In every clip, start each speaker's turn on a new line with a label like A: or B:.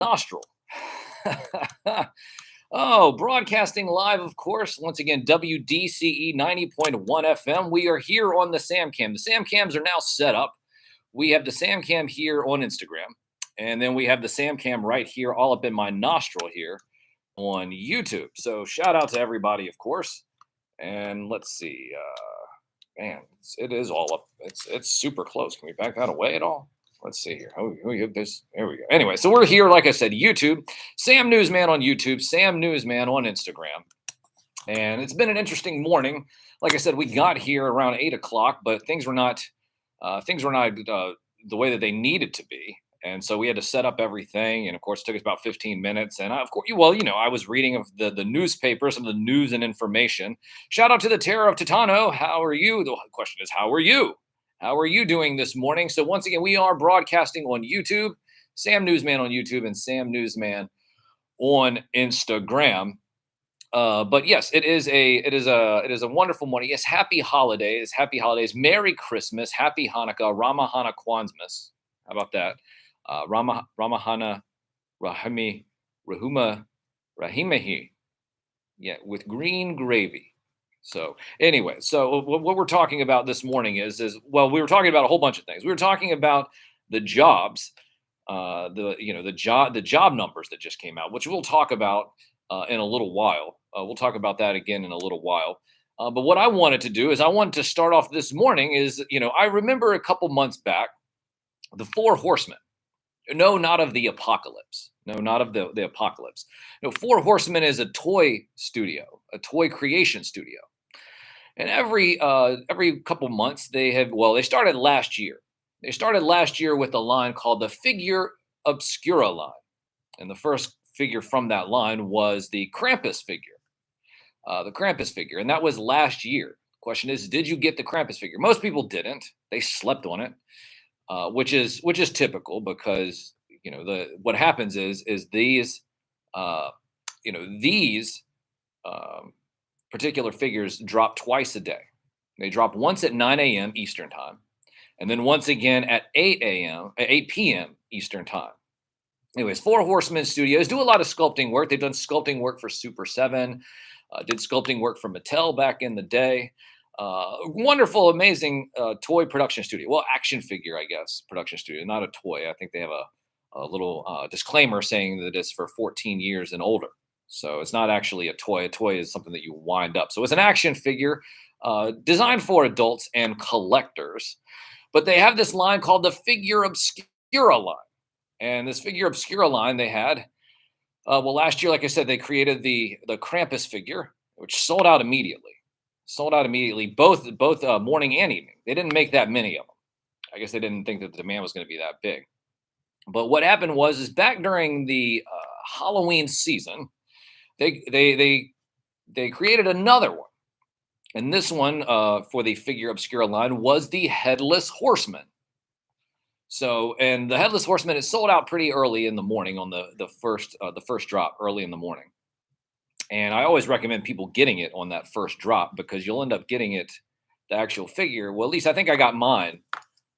A: nostril. Oh, broadcasting live, of course. Once again, WDCE 90.1 FM. We are here on the SamCam. The SamCams are now set up. We have the SamCam here on Instagram. And then we have the SamCam right here, all up in my nostril here on YouTube. So shout out to everybody, of course. And let's see. Man, it is all up. It's super close. Can we back that away at all? Let's see here. Oh, we have this. There we go. Anyway, so we're here, like I said, YouTube. Sam Newsman on YouTube, Sam Newsman on Instagram. And it's been an interesting morning. Like I said, we got here around 8 o'clock, but things were not the way that they needed to be. And so we had to set up everything. And of course, it took us about 15 minutes. And of course, I was reading of the newspaper, some of the news and information. Shout out to the Terror of Titano. How are you? The question is, how are you? How are you doing this morning? So once again, we are broadcasting on YouTube, Sam Newsman on YouTube and Sam Newsman on Instagram. But yes, it is a wonderful morning. Yes, happy holidays, Merry Christmas, Happy Hanukkah, Ramahana Kwanzmas. How about that? Ramahana Rahimahi. Yeah, with green gravy. So anyway, so what we're talking about this morning is we were talking about a whole bunch of things. We were talking about the jobs, the job numbers that just came out, which we'll talk about in a little while. We'll talk about that again in a little while. But what I wanted to do is I wanted to start off this morning is, I remember a couple months back, the Four Horsemen. No, not of the apocalypse. No, not of the apocalypse. No, Four Horsemen is a toy studio, a toy creation studio. And every couple months they started last year. They started last year with a line called the Figure Obscura line. And the first figure from that line was the Krampus figure. And that was last year. The question is, did you get the Krampus figure? Most people didn't. They slept on it, which is typical because what happens is these particular figures drop twice a day. They drop once at 9 a.m. Eastern time, and then once again at 8 p.m. Eastern time. Anyways, Four Horsemen Studios do a lot of sculpting work. They've done sculpting work for Super 7, did sculpting work for Mattel back in the day. Wonderful, amazing toy production studio. Well, action figure, I guess, production studio, not a toy. I think they have a little disclaimer saying that it's for 14 years and older. So it's not actually a toy. A toy is something that you wind up. So it's an action figure designed for adults and collectors. But they have this line called the Figure Obscura line. And this Figure Obscura line they had, last year, like I said, they created the Krampus figure, which sold out immediately. Both morning and evening. They didn't make that many of them. I guess they didn't think that the demand was going to be that big. But what happened was back during the Halloween season, they created another one, and this one for the Figure Obscura line was the Headless Horseman. So, and the Headless Horseman is sold out pretty early in the morning on the first drop early in the morning. And I always recommend people getting it on that first drop because you'll end up getting it, the actual figure. Well, at least I think I got mine.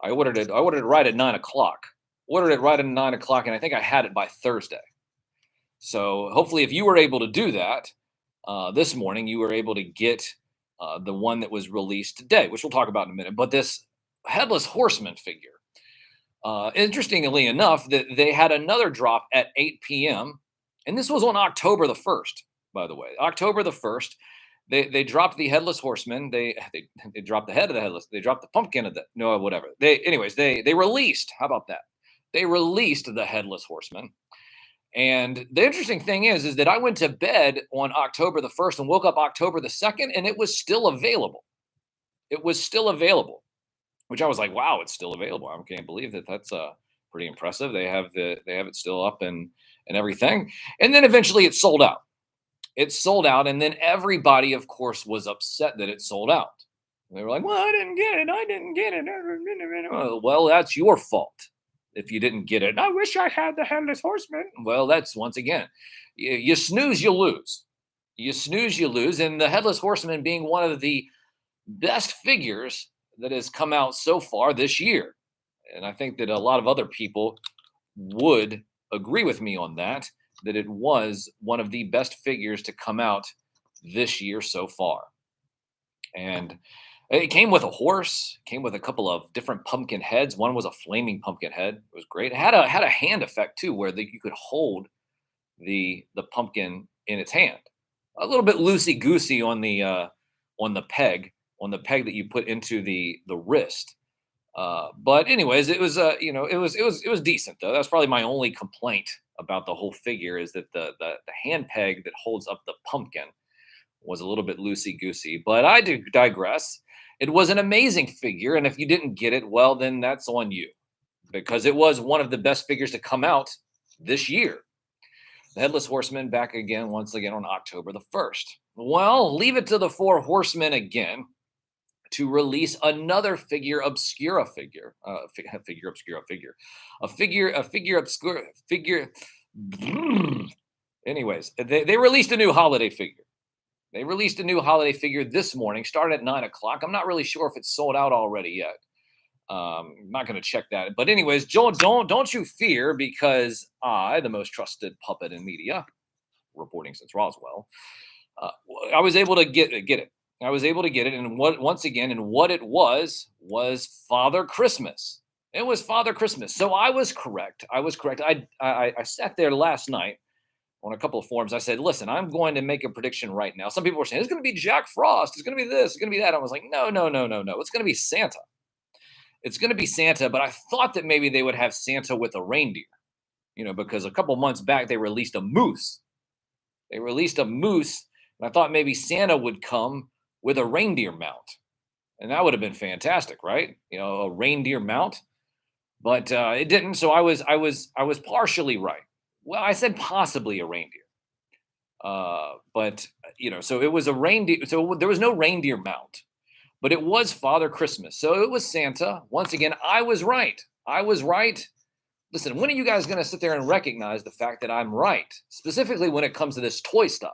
A: I ordered it right at 9 o'clock. And I think I had it by Thursday. So hopefully if you were able to do that this morning, you were able to get the one that was released today, which we'll talk about in a minute. But this Headless Horseman figure, interestingly enough, that they had another drop at 8 p.m. And this was on October the 1st, by the way. October the 1st, they dropped the Headless Horseman. They dropped the head of the Headless. They dropped the pumpkin of whatever. They released, how about that? They released the Headless Horseman. And the interesting thing is that I went to bed on October the 1st and woke up October the 2nd, and it was still available. Which I was like, wow, it's still available. I can't believe that. That's pretty impressive. They have it still up and everything. And then eventually it sold out. And then everybody, of course, was upset that it sold out. And they were like, well, I didn't get it. Well, that's your fault if you didn't get it. I wish I had the Headless Horseman. Well, that's once again, you snooze, you lose. And the Headless Horseman being one of the best figures that has come out so far this year. And I think that a lot of other people would agree with me on that, that it was one of the best figures to come out this year so far. And it came with a horse, came with a couple of different pumpkin heads. One was a flaming pumpkin head. It was great. It had a hand effect too, where you could hold the pumpkin in its hand. A little bit loosey goosey on the peg that you put into the wrist. But anyways, it was it was decent though. That's probably my only complaint about the whole figure is that the hand peg that holds up the pumpkin was a little bit loosey goosey. But I do digress. It was an amazing figure, and if you didn't get it, well, then that's on you because it was one of the best figures to come out this year. The Headless Horseman back again, once again on October the 1st. Well, leave it to the Four Horsemen again to release another figure obscura figure, figure obscura figure, a figure obscura figure. Anyways, they released a new holiday figure. They released a new holiday figure this morning, started at 9 o'clock. I'm not really sure if it's sold out already yet. I'm not going to check that. But anyways, Joel, don't you fear because I, the most trusted puppet in media, reporting since Roswell, I was able to get it. I was able to get it, and once again, and what it was Father Christmas. It was Father Christmas. So I was correct. I was correct. I sat there last night on a couple of forums. I said, listen, I'm going to make a prediction right now. Some people were saying it's going to be Jack Frost. It's going to be this. It's going to be that. I was like, no. It's going to be Santa. It's going to be Santa. But I thought that maybe they would have Santa with a reindeer, because a couple months back they released a moose. They released a moose, and I thought maybe Santa would come with a reindeer mount, and that would have been fantastic, right? A reindeer mount, but it didn't. So I was partially right. Well, I said possibly a reindeer, but so it was a reindeer. So there was no reindeer mount, but it was Father Christmas. So it was Santa. Once again, I was right. I was right. Listen, when are you guys going to sit there and recognize the fact that I'm right, specifically when it comes to this toy stuff?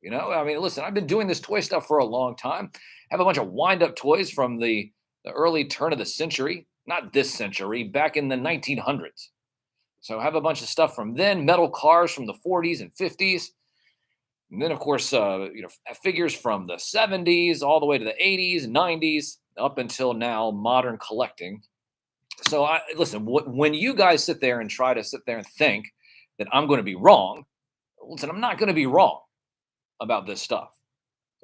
A: Listen, I've been doing this toy stuff for a long time. I have a bunch of wind-up toys from the early turn of the century, not this century, back in the 1900s. So I have a bunch of stuff from then, metal cars from the 40s and 50s. And then, of course, figures from the 70s all the way to the 80s and 90s, up until now, modern collecting. So listen, when you guys sit there and try to sit there and think that I'm going to be wrong, listen, I'm not going to be wrong about this stuff.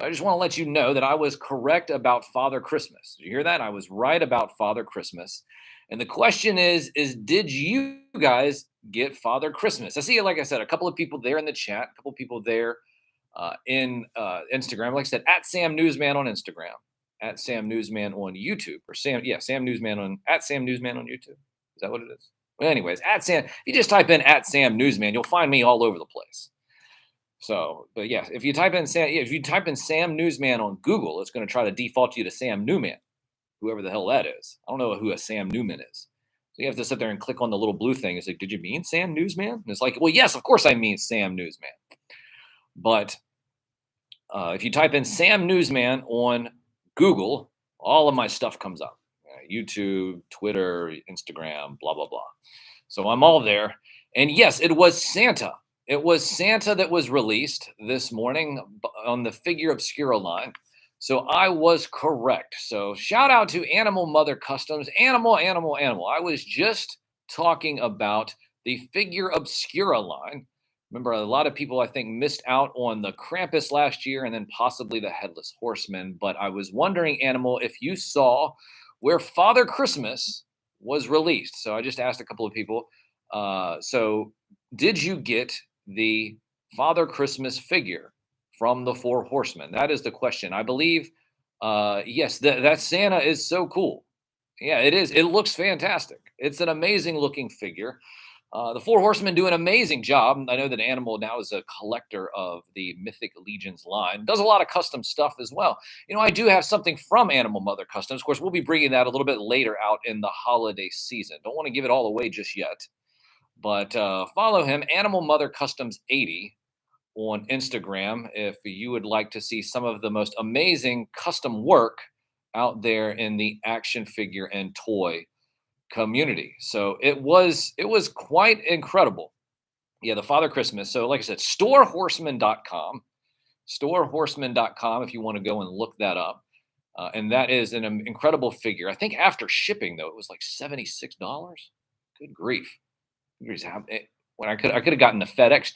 A: I just want to let you know that I was correct about Father Christmas. Did you hear that? I was right about Father Christmas. And the question is did you guys get Father Christmas? I see, like I said, a couple of people there in the chat, a couple of people there in Instagram. Like I said, at Sam Newsman on Instagram, at Sam Newsman on YouTube, or Sam Newsman at Sam Newsman on YouTube. Is that what it is? Well, anyways, at Sam, if you just type in at Sam Newsman, you'll find me all over the place. So, but yeah, if you type in Sam Newsman on Google, it's going to try to default you to Sam Newman, whoever the hell that is. I don't know who a Sam Newman is. So you have to sit there and click on the little blue thing. It's like, did you mean Sam Newsman? And it's like, well, yes, of course I mean Sam Newsman. But if you type in Sam Newsman on Google, all of my stuff comes up. YouTube, Twitter, Instagram, blah, blah, blah. So I'm all there. And yes, it was Santa. It was Santa that was released this morning on the Figure Obscura line. So I was correct. So shout out to Animal Mother Customs. Animal. I was just talking about the Figure Obscura line. Remember, a lot of people, I think, missed out on the Krampus last year and then possibly the Headless Horseman. But I was wondering, Animal, if you saw where Father Christmas was released. So I just asked a couple of people. So did you get the Father Christmas figure from the Four Horsemen? That is the question. I believe, yes, that Santa is so cool. Yeah, it is. It looks fantastic. It's an amazing looking figure. The Four Horsemen do an amazing job. I know that Animal now is a collector of the Mythic Legions line. Does a lot of custom stuff as well. I do have something from Animal Mother Customs. Of course, we'll be bringing that a little bit later out in the holiday season. Don't want to give it all away just yet. But follow him, Animal Mother Customs 80 on Instagram if you would like to see some of the most amazing custom work out there in the action figure and toy community. So it was quite incredible. Yeah, the Father Christmas. So like I said, storehorseman.com, storehorseman.com if you want to go and look that up. And that is an incredible figure. I think after shipping though, it was like $76. Good grief. When I could have gotten the FedEx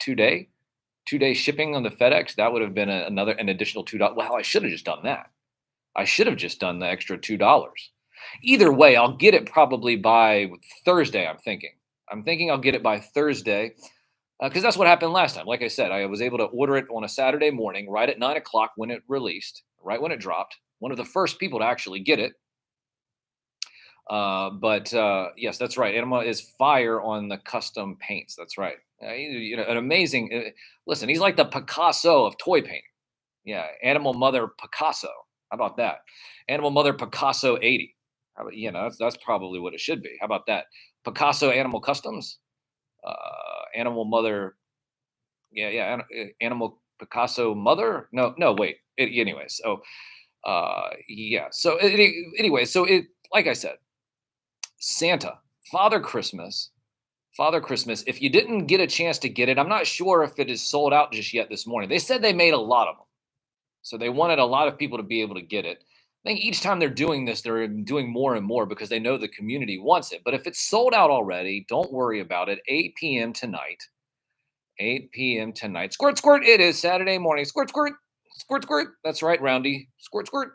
A: 2-day shipping on the FedEx, that would have been an additional $2. Well, I should have just done that. I should have just done the extra $2. Either way, I'll get it probably by Thursday. I'm thinking I'll get it by Thursday because that's what happened last time. Like I said, I was able to order it on a Saturday morning, right at 9 o'clock when it released, right when it dropped. One of the first people to actually get it. But yes, that's right. Anima is fire on the custom paints. That's right. An amazing. Listen, he's like the Picasso of toy painting. Yeah, Animal Mother Picasso. How about that? Animal Mother Picasso 80. How about, that's probably what it should be. How about that? Picasso Animal Customs. Animal Mother. Yeah. Animal Picasso Mother. No, wait. Anyways, so yeah. So anyway, so it like I said, Santa, Father Christmas, Father Christmas. If you didn't get a chance to get it, I'm not sure if it is sold out just yet this morning. They said they made a lot of them. So they wanted a lot of people to be able to get it. I think each time they're doing this, they're doing more and more because they know the community wants it. But if it's sold out already, don't worry about it. 8 p.m. tonight. 8 p.m. tonight. Squirt, squirt. It is Saturday morning. Squirt, squirt. Squirt, squirt. That's right, Roundy. Squirt, squirt.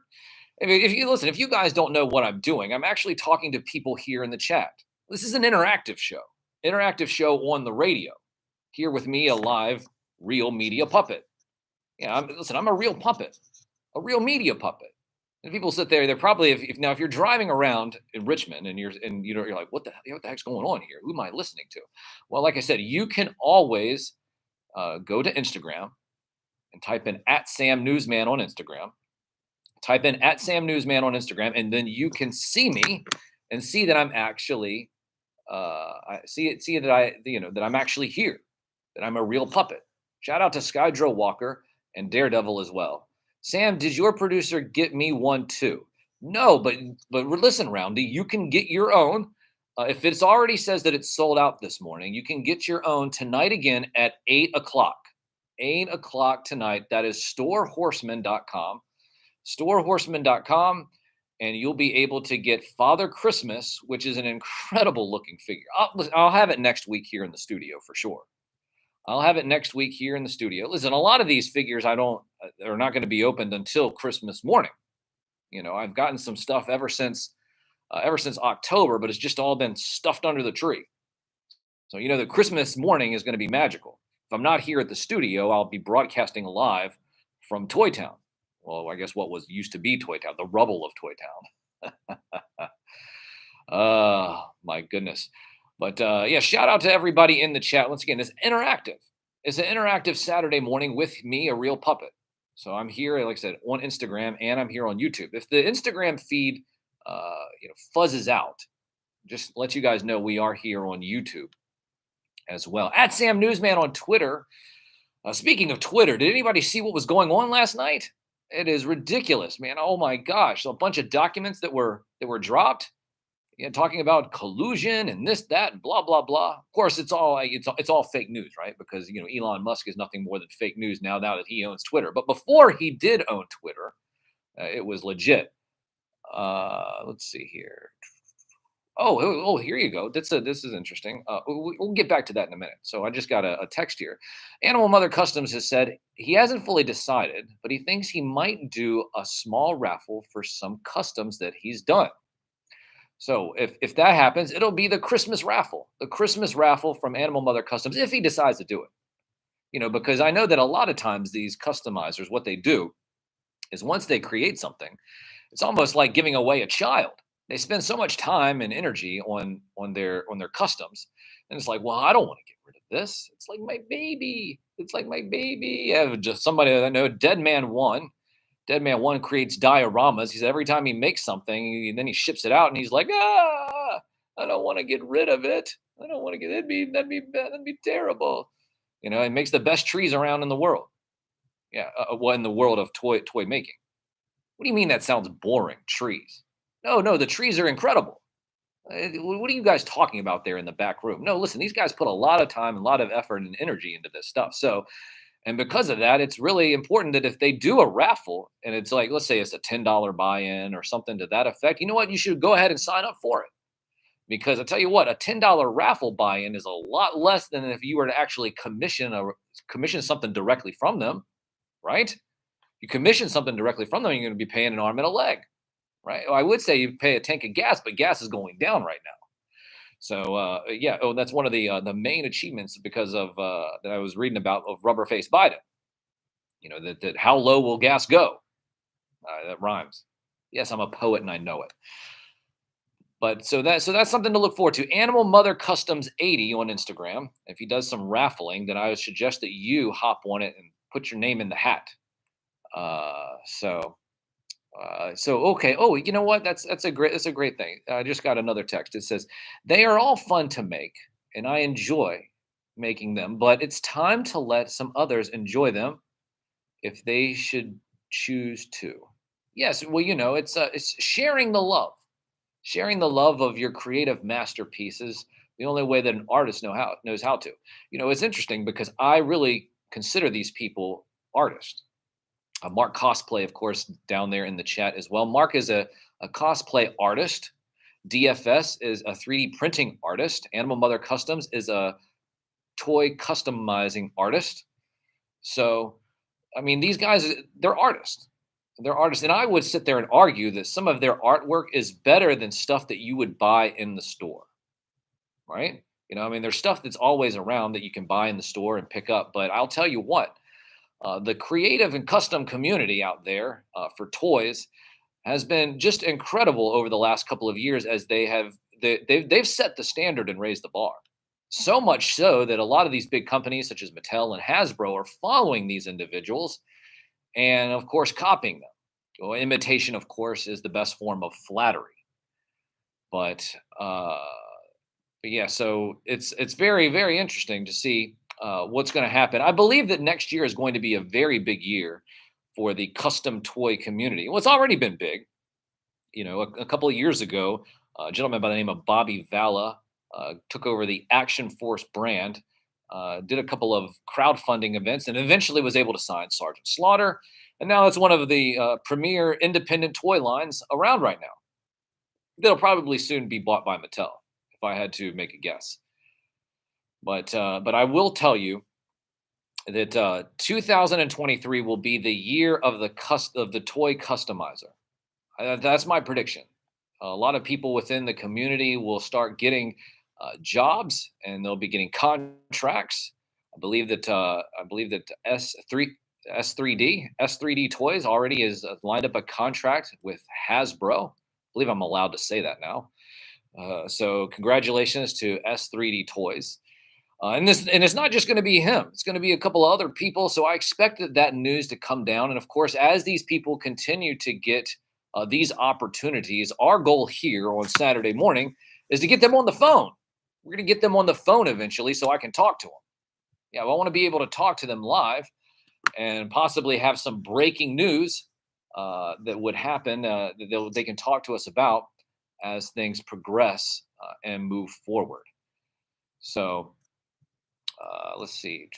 A: I mean, if you guys don't know what I'm doing, I'm actually talking to people here in the chat. This is an interactive show on the radio. Here with me, a live, real media puppet. Yeah, I'm a real puppet, a real media puppet. And people sit there. They're probably if you're driving around in Richmond and you're like, what the heck's going on here? Who am I listening to? Well, like I said, you can always go to Instagram and type in @SamNewsman on Instagram. Type in @SamNewsman on Instagram, and then you can see me and see that I'm actually that I'm actually here, that I'm a real puppet. Shout out to Skydro Walker and Daredevil as well. Sam, did your producer get me one too? No, but listen, Roundy, you can get your own. If it's already says that it's sold out this morning, you can get your own tonight again at 8 o'clock. 8 o'clock tonight. That is storehorseman.com. Storehorseman.com. And you'll be able to get Father Christmas, which is an incredible looking figure. I'll have it next week here in the studio for sure. I'll have it next week here in the studio. Listen, a lot of these figures are not going to be opened until Christmas morning. I've gotten some stuff ever since October, but it's just all been stuffed under the tree. So the Christmas morning is going to be magical. If I'm not here at the studio, I'll be broadcasting live from Toy Town. Well, I guess what was used to be Toy Town, the rubble of Toy Town. Oh, my goodness. But yeah, shout out to everybody in the chat. Once again, it's interactive. It's an interactive Saturday morning with me, a real puppet. So I'm here, like I said, on Instagram, and I'm here on YouTube. If the Instagram feed, fuzzes out, just let you guys know we are here on YouTube as well. @SamNewsman on Twitter. Speaking of Twitter, did anybody see what was going on last night? It is ridiculous, man. Oh my gosh. So a bunch of documents that were dropped, talking about collusion and this, that, and blah, blah, blah. Of course, it's all fake news, right? Because Elon Musk is nothing more than fake news now that he owns Twitter. But before he did own Twitter, it was legit. Let's see here. Oh, here you go. This is interesting. We'll get back to that in a minute. So I just got a text here. Animal Mother Customs has said he hasn't fully decided, but he thinks he might do a small raffle for some customs that he's done. So if that happens, it'll be the Christmas raffle from Animal Mother Customs, if he decides to do it. Because I know that a lot of times these customizers, what they do is once they create something, it's almost like giving away a child. They spend so much time and energy on their customs, and it's like, well, I don't want to get rid of this. It's like my baby. Yeah, just somebody that I know, Dead Man One creates dioramas. He said every time he makes something, then he ships it out, and he's like, I don't want to get rid of it. I don't want to get that'd be terrible. It makes the best trees around in the world. Yeah, in the world of toy making. What do you mean that sounds boring? Trees? No, the trees are incredible. What are you guys talking about there in the back room? No, listen, these guys put a lot of time, a lot of effort and energy into this stuff. So, and because of that, it's really important that if they do a raffle and it's like, let's say it's a $10 buy-in or something to that effect, you know what? You should go ahead and sign up for it. Because I tell you what, a $10 raffle buy-in is a lot less than if you were to actually commission something directly from them, right? You commission something directly from them, you're going to be paying an arm and a leg, right? Well, I would say you pay a tank of gas, but gas is going down right now. So yeah, oh, that's one of the main achievements because of that I was reading about of rubber face Biden. You know that how low will gas go? That rhymes. Yes, I'm a poet and I know it. But so that's something to look forward to. Animal Mother Customs 80 on Instagram. If he does some raffling, then I would suggest that you hop on it and put your name in the hat. So okay. Oh, you know what? That's a great thing. I just got another text. It says they are all fun to make, and I enjoy making them. But it's time to let some others enjoy them if they should choose to. Yes. Well, it's sharing the love. Sharing the love of your creative masterpieces. The only way that an artist knows how to. It's interesting because I really consider these people artists. Mark Cosplay, of course, down there in the chat as well. Mark is a cosplay artist. DFS is a 3D printing artist. Animal Mother Customs is a toy customizing artist. So, I mean, these guys, they're artists. They're artists. And I would sit there and argue that some of their artwork is better than stuff that you would buy in the store, right? I mean, there's stuff that's always around that you can buy in the store and pick up. But I'll tell you what, the creative and custom community out there for toys has been just incredible over the last couple of years as they've set the standard and raised the bar. So much so that a lot of these big companies such as Mattel and Hasbro are following these individuals and of course copying them. Well, imitation, of course, is the best form of flattery. But, but yeah, so it's very very interesting to see what's going to happen. I believe that next year is going to be a very big year for the custom toy community. Well, it's already been big. A couple of years ago, a gentleman by the name of Bobby Valla took over the Action Force brand, did a couple of crowdfunding events, and eventually was able to sign Sergeant Slaughter. And now it's one of the premier independent toy lines around right now. They'll probably soon be bought by Mattel, if I had to make a guess. But I will tell you that 2023 will be the year of the toy customizer. That's my prediction. A lot of people within the community will start getting jobs, and they'll be getting contracts. I believe that S3D Toys already is lined up a contract with Hasbro. I believe I'm allowed to say that now. So congratulations to S3D Toys. And it's not just going to be him. It's going to be a couple of other people. So I expected that news to come down. And of course, as these people continue to get these opportunities, our goal here on Saturday morning is to get them on the phone. We're going to get them on the phone eventually so I can talk to them. Yeah, I want to be able to talk to them live and possibly have some breaking news that would happen that they can talk to us about as things progress and move forward. So let's see.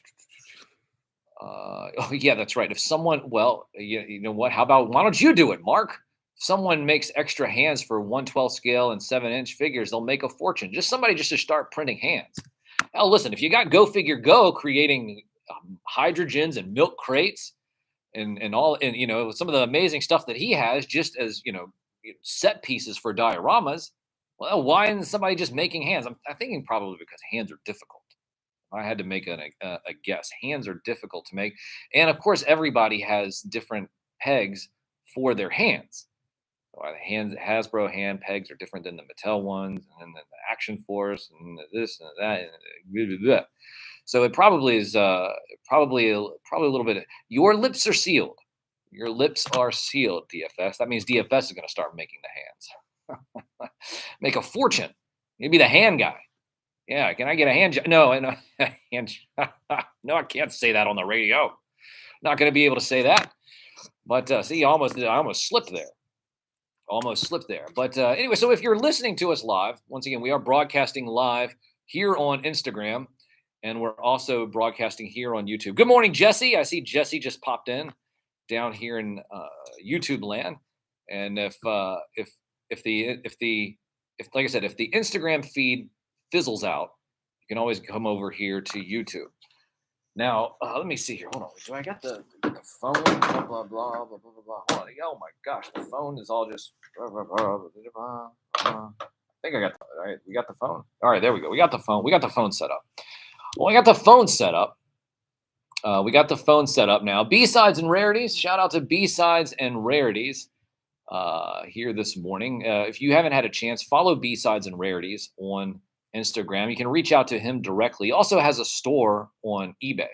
A: Oh yeah, that's right. If someone, well, you know what? How about why don't you do it, Mark? If someone makes extra hands for 1/12 scale and 7-inch figures, they'll make a fortune. Just somebody just to start printing hands. Hell, listen, if you got Go Figure Go creating hydrogens and milk crates and all, and some of the amazing stuff that he has, just as set pieces for dioramas. Well, why isn't somebody just making hands? I'm thinking probably because hands are difficult. I had to make a guess. Hands are difficult to make, and of course, everybody has different pegs for their hands. So the Hasbro hand pegs are different than the Mattel ones, and then the Action Force, and this and that. And blah, blah, blah. So it probably is probably a little bit. Your lips are sealed. Your lips are sealed, DFS. That means DFS is going to start making the hands. Make a fortune. Maybe the hand guy. Yeah, can I get a hand job? No, and no, I can't say that on the radio. Not going to be able to say that. But see, I almost slipped there. Almost slipped there. But anyway, so if you're listening to us live, once again, we are broadcasting live here on Instagram, and we're also broadcasting here on YouTube. Good morning, Jesse. I see Jesse just popped in down here in YouTube land. And if like I said, if the Instagram feed fizzles out, you can always come over here to YouTube. Now, let me see here. Hold on. Do I got the phone? Blah, blah, blah, blah, blah, blah, blah. Hold on. Oh, my gosh. The phone is all just... I think I got the... All right. We got the phone. All right. There we go. We got the phone. We got the phone set up. Well, I got the phone set up. We got the phone set up now. B-Sides and Rarities. Shout out to B-Sides and Rarities here this morning. If you haven't had a chance, follow B-Sides and Rarities on Instagram. You can reach out to him directly. He also has a store on eBay.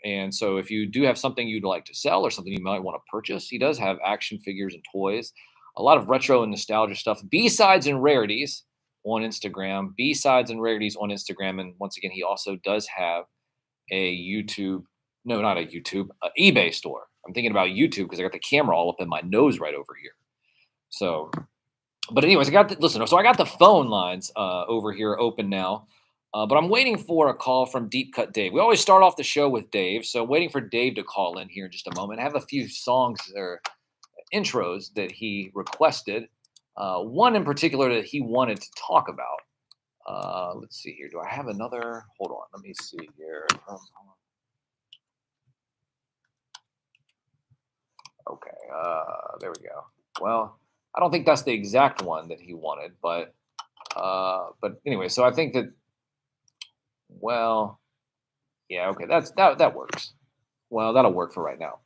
A: And so if you do have something you'd like to sell or something you might want to purchase, he does have action figures and toys, a lot of retro and nostalgia stuff. B-Sides and Rarities on Instagram. B-Sides and Rarities on Instagram. And once again, he also does have a eBay store. I'm thinking about YouTube because I got the camera all up in my nose right over here. So... But anyways, so I got the phone lines over here open now, but I'm waiting for a call from Deep Cut Dave. We always start off the show with Dave, so I'm waiting for Dave to call in here in just a moment. I have a few songs or intros that he requested, one in particular that he wanted to talk about. Let's see here. Do I have another? Hold on. Let me see here. Okay. There we go. Well, I don't think that's the exact one that he wanted, but anyway, so I think that, well, yeah, okay, that works. Well, that'll work for right now.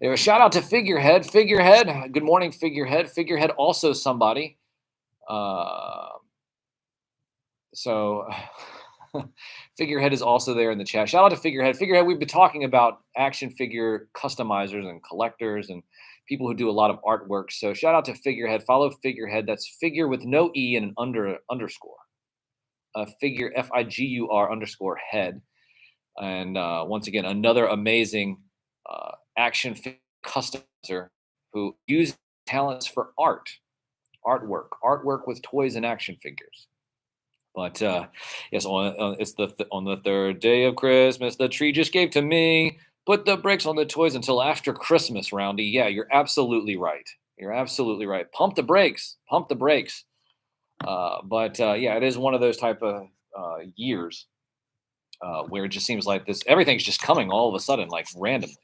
A: Anyway, shout out to Figurehead. Figurehead, good morning, Figurehead. Figurehead, also somebody. So Figurehead is also there in the chat. Shout out to Figurehead. Figurehead, we've been talking about action figure customizers and collectors and people who do a lot of artwork. So shout out to Figurehead. Follow Figurehead. That's figure with no E and an underscore. Figure FIGUR _head. And once again, another amazing action figure customizer who uses talents for artwork with toys and action figures. But yes, it's on the third day of Christmas, the tree just gave to me. Put the brakes on the toys until after Christmas, Roundy. Yeah, you're absolutely right. You're absolutely right. Pump the brakes. Pump the brakes. But yeah, it is one of those type of years where it just seems like everything's just coming all of a sudden, like randomly.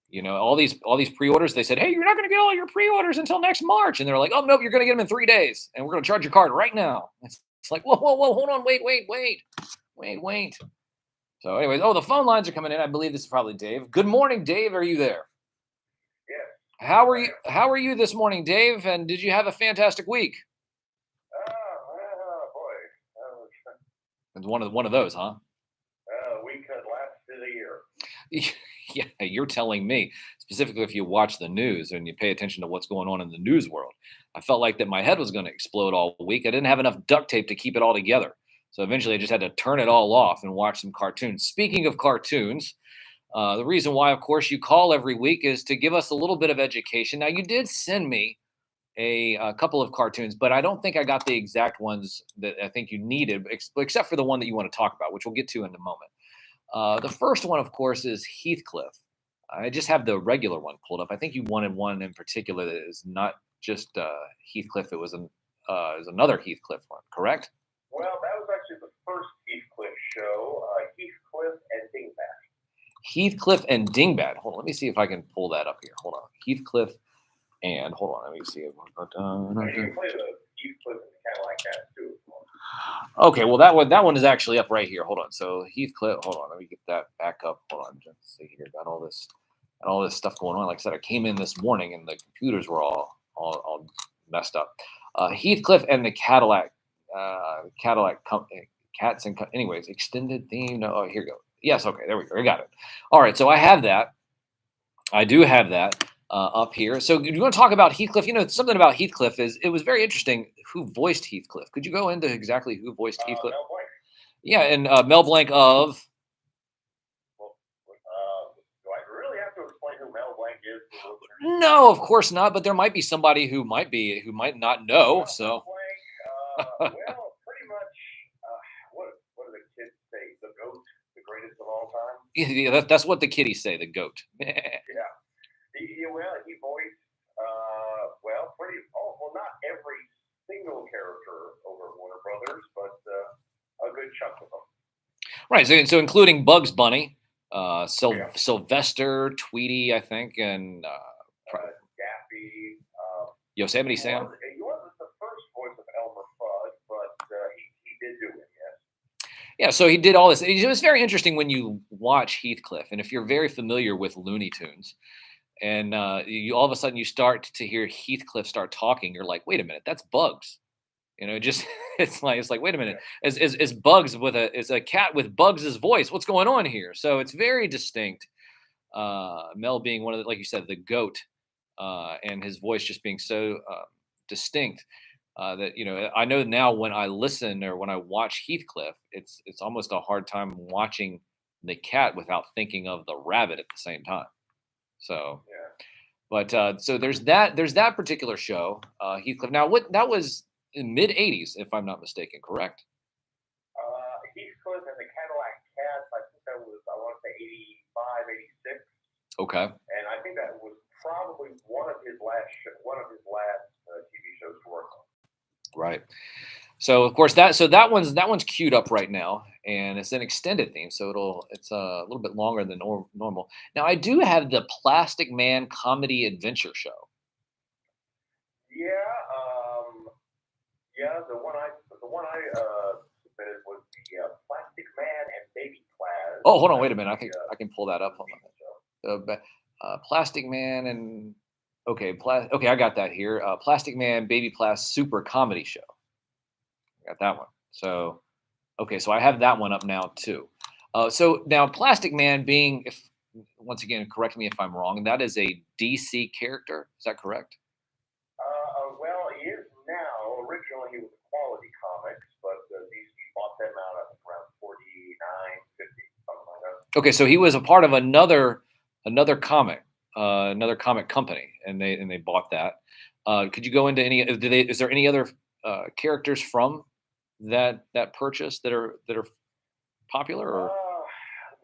A: You know, all these pre-orders. They said, "Hey, you're not going to get all your pre-orders until next March," and they're like, "Oh nope, you're going to get them in 3 days, and we're going to charge your card right now." It's like, whoa, hold on, wait. So, anyways, the phone lines are coming in. I believe this is probably Dave. Good morning, Dave. Are you there?
B: Yeah.
A: How are you this morning, Dave? And did you have a fantastic week?
B: Boy.
A: It's one of those, huh?
B: Week that lasted a year.
A: Yeah, you're telling me. Specifically, if you watch the news and you pay attention to what's going on in the news world. I felt like that my head was going to explode all week. I didn't have enough duct tape to keep it all together. So eventually I just had to turn it all off and watch some cartoons. Speaking of cartoons, the reason why, of course, you call every week is to give us a little bit of education. Now, you did send me a couple of cartoons, but I don't think I got the exact ones that I think you needed, except for the one that you want to talk about, which we'll get to in a moment. The first one, of course, is Heathcliff. I just have the regular one pulled up. I think you wanted one in particular that is not just Heathcliff. It was another Heathcliff one, correct?
B: Well, that was actually the first Heathcliff show, Heathcliff and Dingbat.
A: Heathcliff and Dingbat. Hold on, let me see if I can pull that up here. Hold on. Heathcliff and, hold on, let me see.
B: You can play the Heathcliff and kind of like that, too.
A: Okay, well, that one is actually up right here. Hold on. So Heathcliff, hold on, let me get that back up. Hold on, just see here. Got all this stuff going on. Like I said, I came in this morning and the computers were all messed up. Heathcliff and the Cadillac Company, Cats and anyways, extended theme. No, here we go. Yes, okay, there we go. I got it. All right, so I have that. I do have that up here. So do you want to talk about Heathcliff? You know, something about Heathcliff is it was very interesting who voiced Heathcliff. Could you go into exactly who voiced Heathcliff?
B: Mel Blanc.
A: Yeah, and Mel Blanc of.
B: Well, do I really have to explain who Mel Blanc is?
A: No, of course not. But there might be somebody who might not know.
B: Well,
A: So
B: blank. Pretty much. What do the kids say? The goat, the greatest of all time.
A: yeah, that's what the kiddies say. The goat.
B: Yeah. He voiced. Not every single character over at Warner Brothers, but a good chunk of them.
A: Right. So including Bugs Bunny,
B: Yeah.
A: Sylvester, Tweety, I think, and
B: Daffy.
A: Yosemite Sam.
B: He wasn't the first voice of Elmer Fudd, but he did do it. Yes.
A: Yeah. So he did all this. It was very interesting when you watch Heathcliff, and if you're very familiar with Looney Tunes, and you all of a sudden you start to hear Heathcliff start talking, you're like, wait a minute, that's Bugs. Just it's like wait a minute,
B: Yeah.
A: is Bugs with is a cat with Bugs's voice? What's going on here? So it's very distinct. Mel being one of the, like you said, the goat, and his voice just being so distinct that I know now when I listen or when I watch Heathcliff, it's almost a hard time watching the cat without thinking of the rabbit at the same time. So,
B: Yeah.
A: but so there's that particular show, Heathcliff. Now, what that was in mid '80s, if I'm not mistaken, correct?
B: Heathcliff and the Cadillac Cats. I think that was, I want to say, 85, 86.
A: Okay.
B: And I think that was probably one of his last TV shows to work on.
A: Right. So of course that one's queued up right now, and it's an extended theme, so it's a little bit longer than normal. Now I do have the Plastic Man comedy adventure show.
B: Yeah, the one I submitted was the Plastic Man and Baby Class.
A: Oh, hold on,
B: That
A: wait a
B: was
A: minute. I think I can pull that
B: the
A: up. Hold
B: TV show.
A: on. Plastic Man and okay, okay, I got that here. Plastic Man Baby Plas Super Comedy Show. I got that one. So okay, so I have that one up now too. So now Plastic Man being, if once again, correct me if I'm wrong, that is a DC character. Is that correct?
B: He is now. Originally, he was a Quality Comics, but DC bought them out, I think, around 49, 50, something like that.
A: Okay, so he was a part of another comic company, and they bought that. Could you go into any? Is there any other characters from that purchase that are popular? Or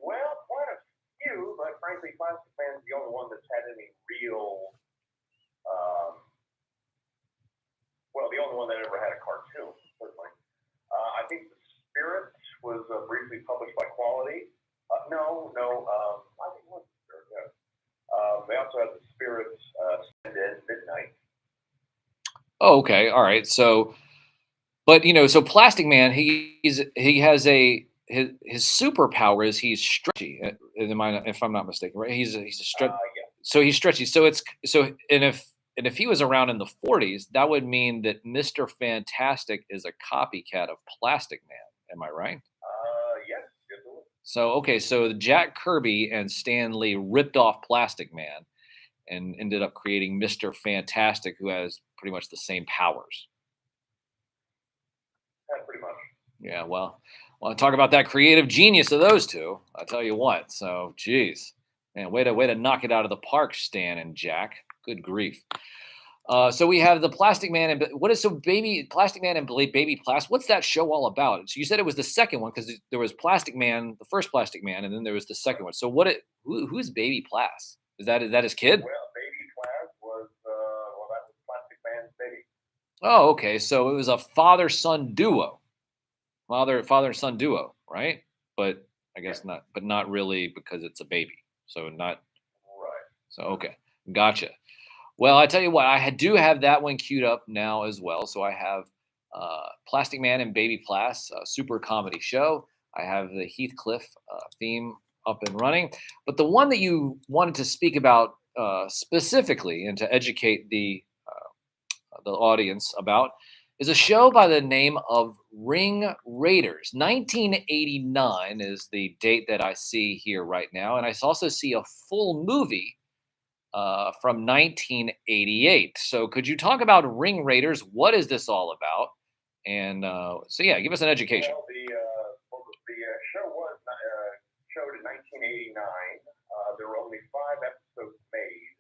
B: Quite a few, but frankly, Plastic Man's the only one that's had any real. Um, the only one that ever had a cartoon, certainly. I think the Spirit was briefly published by Quality. No. I think it was the Spirit. Yeah. They also have the Spirit Stand In Midnight.
A: oh, okay, all right. So, but so Plastic Man, he has his superpower is he's stretchy. If I'm not mistaken, right? He's a stretch.
B: Yeah.
A: So he's stretchy. So and if he was around in the '40s, that would mean that Mr. Fantastic is a copycat of Plastic Man. Am I right?
B: Yes. Yes.
A: So okay, so Jack Kirby and Stan Lee ripped off Plastic Man and ended up creating Mr. Fantastic, who has pretty much the same powers.
B: Pretty much.
A: Yeah, well, talk about that creative genius of those two. I tell you what. So, geez, man, way to knock it out of the park, Stan and Jack. Good grief. So we have the Plastic Man and what is so baby Plastic Man and Baby Plas? What's that show all about? So you said it was the second one because there was Plastic Man, the first Plastic Man, and then there was the second one. So who's Baby Plas? Is that his kid?
B: Well, Baby Class was that was Plastic Man's baby.
A: Oh, okay. So it was a father-son duo. Father and son duo, right? But I guess
B: Yeah.
A: not, but not really because it's a baby. So not
B: Right.
A: so okay. Gotcha. Well, I tell you what, do have that one queued up now as well. So I have Plastic Man and Baby Plas, super comedy show. I have the Heathcliff theme up and running. But the one that you wanted to speak about specifically and to educate the audience about is a show by the name of Ring Raiders. 1989 is the date that I see here right now. And I also see a full movie from 1988. So could you talk about Ring Raiders? What is this all about? And so yeah, give us an education.
B: Well, the show was showed in 1989. There were only 5 episodes made.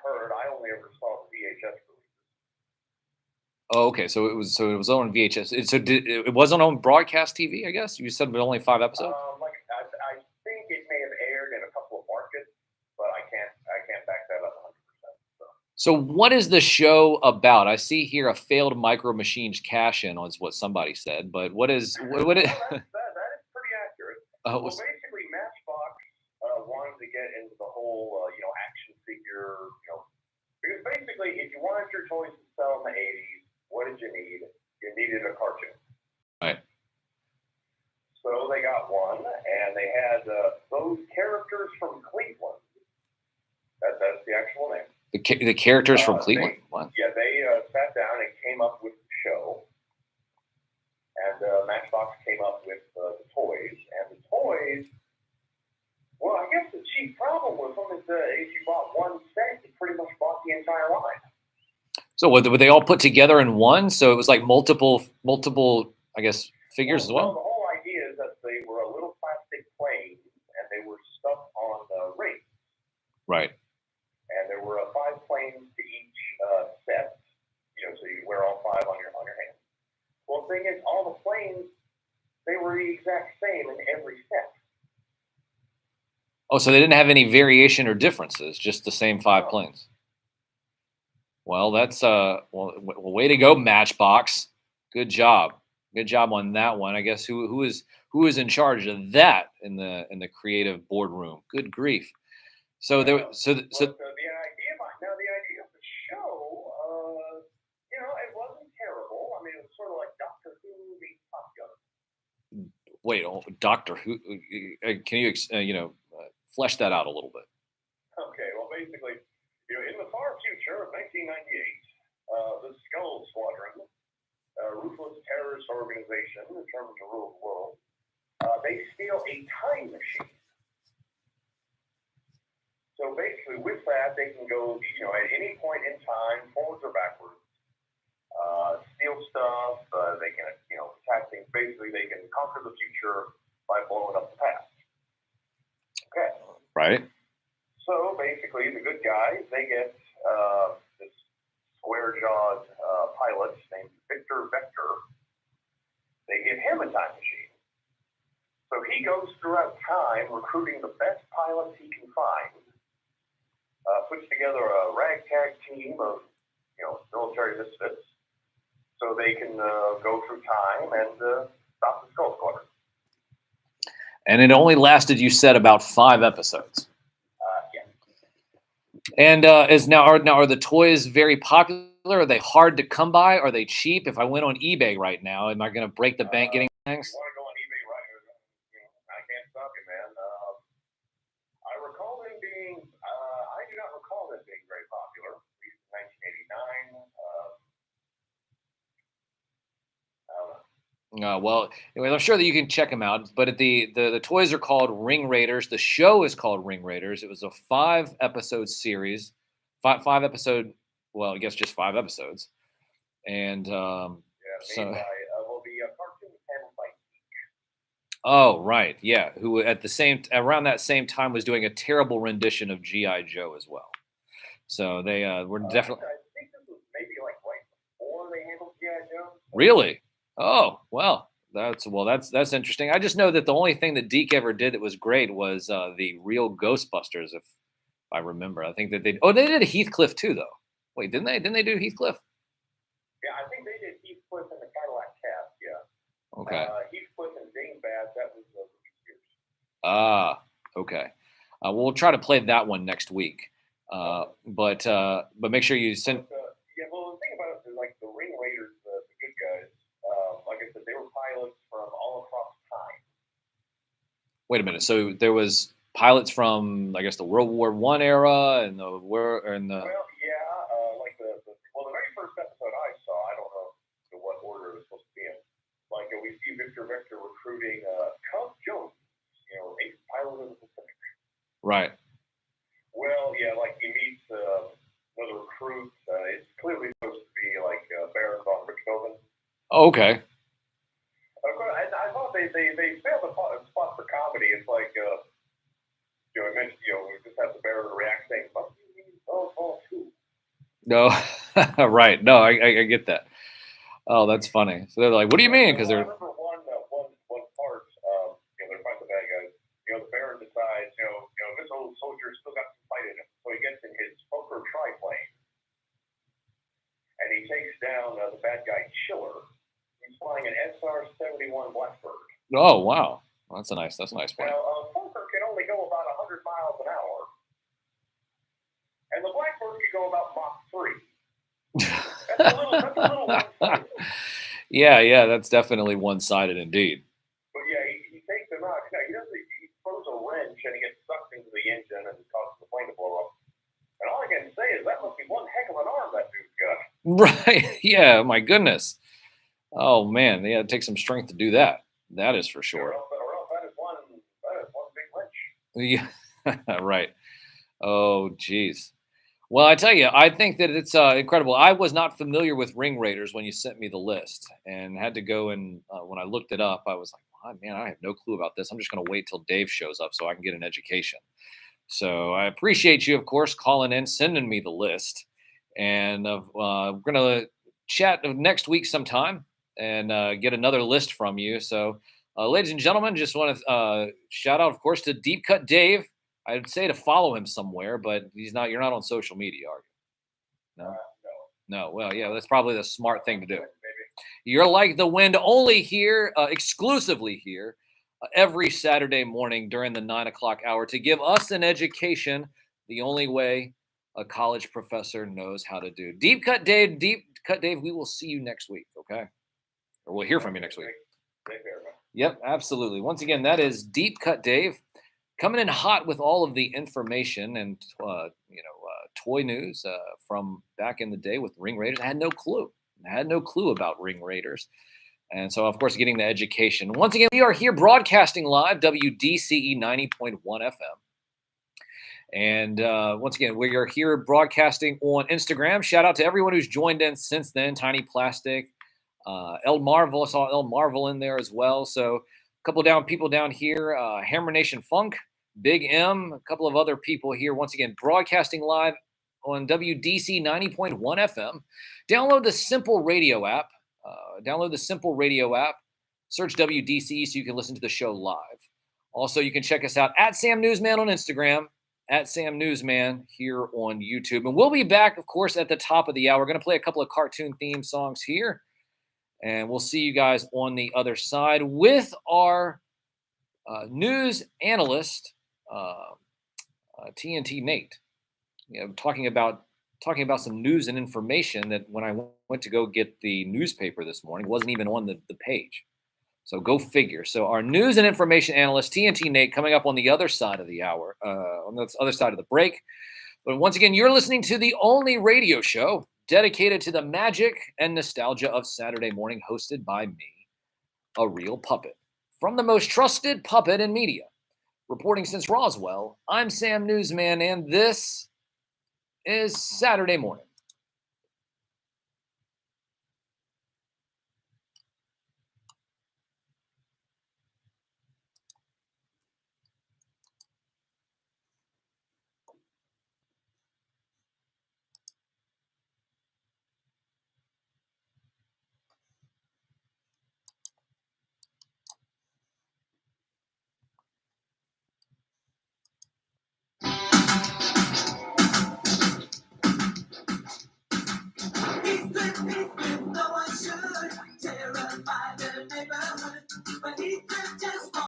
B: heard. I only ever saw the VHS release.
A: Oh, okay. So it was on VHS. It wasn't on broadcast TV, I guess? You said only 5 episodes?
B: I think it may have aired in a couple of markets, but I can't back that up 100%.
A: So what is the show about? I see here a failed Micro Machines cash-in is what somebody said, but what is what it?
B: That is pretty accurate. Well, basically, Matchbox wanted to get into the whole action figure, because basically, if you wanted your toys to sell in the 80s, what did you need? You needed a cartoon.
A: Right.
B: So they got one, and they had those characters from Cleveland. That's the actual name.
A: The characters from Cleveland?
B: Yeah, they sat down and came up with the show. And Matchbox came up with the toys. And the toys, well, I guess the chief problem with them is if you bought one set, you pretty much bought the entire line.
A: So were they all put together in one? So it was like multiple, I guess, figures as well?
B: The whole idea is that they were a little plastic planes, and they were stuck on the rings.
A: Right.
B: And there were 5 planes to each set, so you wear all 5 on your hand. Well, the thing is, all the planes, they were the exact same in every set.
A: Oh, so they didn't have any variation or differences, just the same 5 planes. Well, that's way to go, Matchbox. Good job on that one. I guess who is in charge of that in the creative boardroom? Good grief. So there, so
B: the idea of the show, it wasn't terrible. I mean, it was sort of like Doctor Who meets Top Gun.
A: Wait, Doctor Who? Can you flesh that out a little bit?
B: Okay, well, basically, in the far future of 1998, the Skull Squadron, a ruthless terrorist organization determined to rule the world, they steal a time machine. So basically, with that, they can go, at any point in time, forwards or backwards, steal stuff. They can, attack things. Basically, they can conquer the future by blowing up the past. Okay.
A: Right.
B: So basically, the good guys, they get this square-jawed pilot named Victor Vector. They give him a time machine. So he goes throughout time recruiting the best pilots he can find. Puts together a ragtag team of, military misfits, so they can go through time and stop the Skull Squadron.
A: And it only lasted, you said, about 5 episodes.
B: Yeah.
A: And are the toys very popular? Are they hard to come by? Are they cheap? If I went on eBay right now, am I going to break the bank getting things?
B: You want to go on eBay right now? I can't stop you, man. I recall them being. I do not recall them being very popular. At least in 1989. I don't know.
A: Well, anyway, I'm sure that you can check them out. But the toys are called Ring Raiders. The show is called Ring Raiders. It was a 5-episode series, 5 episode. Well, I guess just 5 episodes. And
B: the cartoon was handled by.
A: Oh, right, yeah. Who around that same time was doing a terrible rendition of G.I. Joe as well. So they were definitely.
B: I think this was maybe like right before they handled G.I. Joe.
A: Really? Oh, well, that's interesting. I just know that the only thing that Deke ever did that was great was the real Ghostbusters, if I remember. I think that they did Heathcliff too, though. Wait, didn't they? Didn't they do Heathcliff?
B: Yeah, I think they did Heathcliff and the Cadillac Cast. Yeah.
A: Okay.
B: Heathcliff and Dingbat. That was years.
A: Ah, okay. We'll try to play that one next week. But make sure you send.
B: Well, the thing about it is, like, the Ring Raiders, the good guys, like I said, they were pilots from all across time.
A: Wait a minute. So there was pilots from, I guess, the World War I era and the
B: Well, yeah, like the very first episode I saw, I don't know what order it was supposed to be in. Like, we see Victor Vector recruiting Cub Jones, a pilot of the Pacific.
A: Right.
B: Well, yeah, like he meets one of the recruits. It's clearly supposed to be like Baron von Richthofen.
A: Oh, okay.
B: I thought they failed the spot for comedy. It's like, I mentioned, we just have the Baron react saying, "Must you mean oh, too?"
A: No, right. No, I get that. Oh, that's funny. So they're like, "What do you mean?" Because
B: I
A: they're
B: remember one part. They're fighting the bad guys. The Baron decides, this old soldier still got some fight in him, so he gets in his poker triplane and he takes down the bad guy Chiller. He's flying an SR-71 Blackbird.
A: oh wow, that's a nice plane.
B: Now, poker can only go about 100 miles an hour, and the Blackbird can go about Mach 3. That's a little one-sided.
A: Yeah, that's definitely one-sided indeed.
B: But yeah, he takes him out. He throws a wrench and he gets sucked into the engine and causes the plane to blow up. And all I can say is that must be one heck of an arm that dude's got.
A: Right. Yeah. My goodness. Oh man. Yeah. It takes some strength to do that. That is for
B: Or
A: sure.
B: else that is one big wrench.
A: Yeah. Right. Oh, geez. Well, I tell you, I think that it's incredible. I was not familiar with Ring Raiders when you sent me the list, and had to go and when I looked it up, I was like, "Oh, man, I have no clue about this. I'm just going to wait till Dave shows up so I can get an education." So I appreciate you, of course, calling in, sending me the list, and we're going to chat next week sometime and get another list from you. So, ladies and gentlemen, just want to shout out, of course, to Deep Cut Dave. I'd say to follow him somewhere, but he's not. You're not on social media, are you? No. No. Well, yeah, that's probably the smart thing to do. You're like the wind, only here, exclusively here, every Saturday morning during the 9 o'clock hour to give us an education the only way a college professor knows how to do. Deep Cut Dave, we will see you next week, okay? Or we'll hear from you next week. Yep, absolutely. Once again, that is Deep Cut Dave coming in hot with all of the information and toy news from back in the day with Ring Raiders. I had no clue. About Ring Raiders. And so, of course, getting the education. Once again, we are here broadcasting live, WDCE 90.1 FM. And once again, we are here broadcasting on Instagram. Shout out to everyone who's joined in since then. Tiny Plastic, El Marvel. I saw El Marvel in there as well. So a couple people down here. Hammer Nation Funk, Big M, a couple of other people here. Once again, broadcasting live on WDC 90.1 FM. Download the Simple Radio app. Search WDC so you can listen to the show live. Also, you can check us out at Sam Newsman on Instagram, at Sam Newsman here on YouTube. And we'll be back, of course, at the top of the hour. We're going to play a couple of cartoon theme songs here. And we'll see you guys on the other side with our news analyst, TNT Nate. Talking about some news and information that when I went to go get the newspaper this morning wasn't even on the page. So go figure. So our news and information analyst, TNT Nate, coming up on the other side of the hour, on the other side of the break. But once again, you're listening to the only radio show dedicated to the magic and nostalgia of Saturday morning, hosted by me, a real puppet. From the most trusted puppet in media. Reporting since Roswell, I'm Sam Newsman, and this is Saturday morning. Heathcliff, no one should terrify the neighborhood, but Heathcliff just